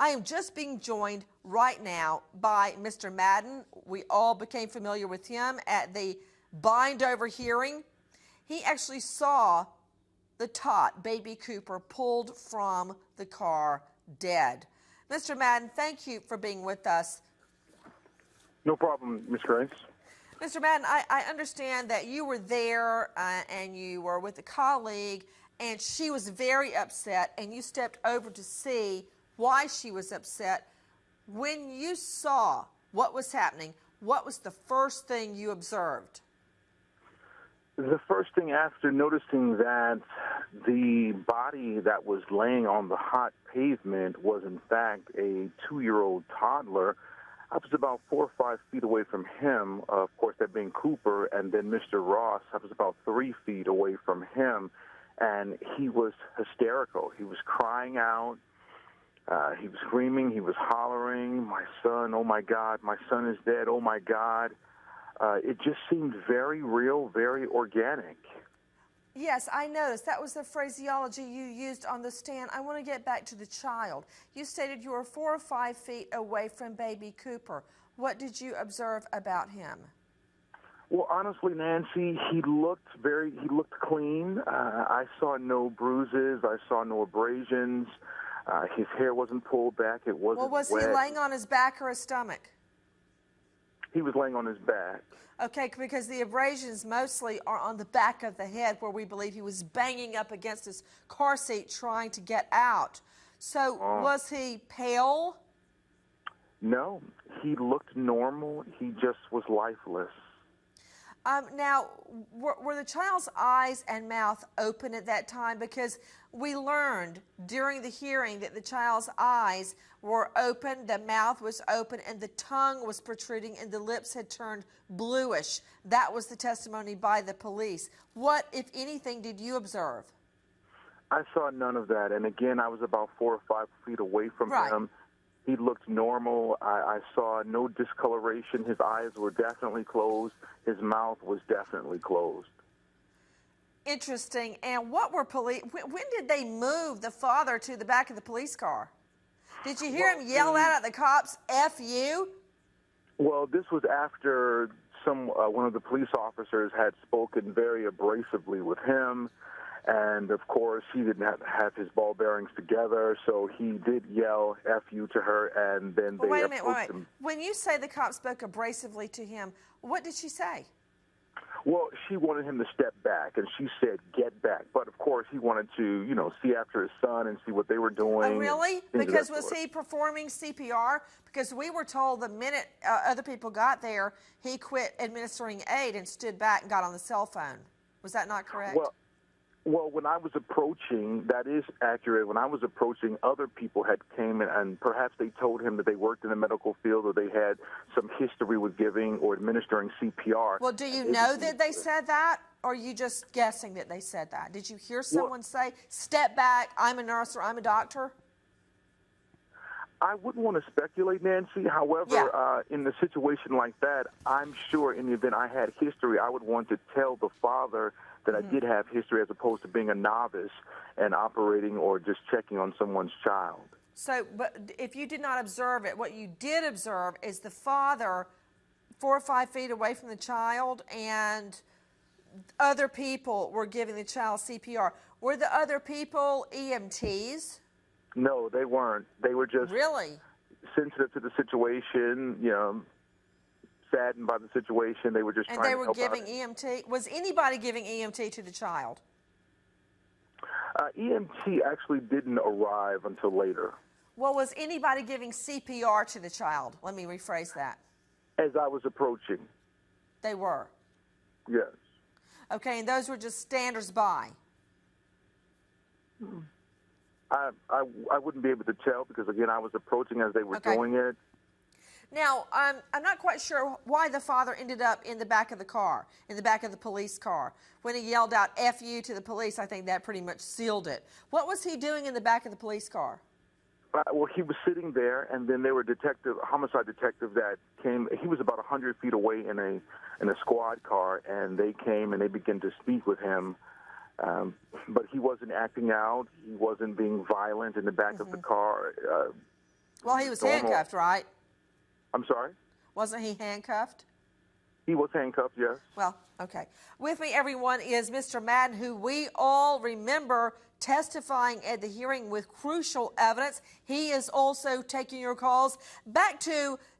I am just being joined right now by Mr. Madden. We all became familiar with him at the bind-over hearing. He actually saw the tot, baby Cooper, pulled from the car dead. Mr. Madden, thank you for being with us. No problem, Ms. Grace. Mr. Madden, I understand that you were there and you were with a colleague, and she was very upset, and you stepped over to see why she was upset. When you saw what was happening, what was the first thing you observed? The first thing after noticing that the body that was laying on the hot pavement was in fact a 2-year-old toddler, I was about 4 or 5 feet away from him, of course, that being Cooper, and then Mr. Ross, I was about 3 feet away from him, and he was hysterical. He was crying out. He was screaming. He was hollering, "My son, oh, my God, my son is dead, oh, my God." It just seemed very real, very organic. Yes, I noticed. That was the phraseology you used on the stand. I want to get back to the child. You stated you were 4 or 5 feet away from baby Cooper. What did you observe about him? Well, honestly, Nancy, he looked clean. I saw no bruises. I saw no abrasions. His hair wasn't pulled back. It wasn't Well, was wet. he laying on his back or his stomach? He was laying on his back. Okay, because the abrasions mostly are on the back of the head, where we believe he was banging up against his car seat trying to get out. So was he pale? No, he looked normal. He just was lifeless. Now, were the child's eyes and mouth open at that time? Because we learned during the hearing that the child's eyes were open, the mouth was open, and the tongue was protruding, and the lips had turned bluish. That was the testimony by the police. What, if anything, did you observe? I saw none of that. And again, I was about 4 or 5 feet away from him. He looked normal. I saw no discoloration. His eyes were definitely closed. His mouth was definitely closed. Interesting. And what were police? When did they move the father to the back of the police car? Did you hear him yell out at the cops, "F you"? Well, this was after one of the police officers had spoken very abrasively with him. And, of course, he didn't have his ball bearings together, so he did yell F you to her, and then they approached him. When you say the cop spoke abrasively to him, what did she say? Well, she wanted him to step back, and she said, "Get back." But, of course, he wanted to, see after his son and see what they were doing. Oh, really? Because was he performing CPR? Because we were told the minute other people got there, he quit administering aid and stood back and got on the cell phone. Was that not correct? Well, when I was approaching, that is accurate. When I was approaching, other people had came in, and perhaps they told him that they worked in the medical field or they had some history with giving or administering CPR. Well, do you know that they said that, or are you just guessing that they said that? Did you hear someone say, "Step back, I'm a nurse" or "I'm a doctor"? I wouldn't want to speculate, Nancy. However, in a situation like that, I'm sure in the event I had history, I would want to tell the father that I did have history, as opposed to being a novice and operating or just checking on someone's child. So, but if you did not observe it, what you did observe is the father 4 or 5 feet away from the child, and other people were giving the child CPR. Were the other people EMTs? No, they weren't. They were just sensitive to the situation, saddened by the situation. They were just trying to help out. And they were giving EMT. Was anybody giving EMT to the child? EMT actually didn't arrive until later. Well, was anybody giving CPR to the child? Let me rephrase that. As I was approaching. They were? Yes. Okay, and those were just standers-by? I wouldn't be able to tell because, again, I was approaching as they were doing it. Now, I'm not quite sure why the father ended up in the back of the car, in the back of the police car. When he yelled out F you to the police, I think that pretty much sealed it. What was he doing in the back of the police car? Well, he was sitting there, and then there were homicide detectives that came. He was about 100 feet away in a squad car, and they came and they began to speak with him. But he wasn't acting out. He wasn't being violent in the back of the car. Well, he was normal. handcuffed, right? I'm sorry? Wasn't he handcuffed? He was handcuffed, yes. Well, okay. With me, everyone, is Mr. Madden, who we all remember testifying at the hearing with crucial evidence. He is also taking your calls. Back to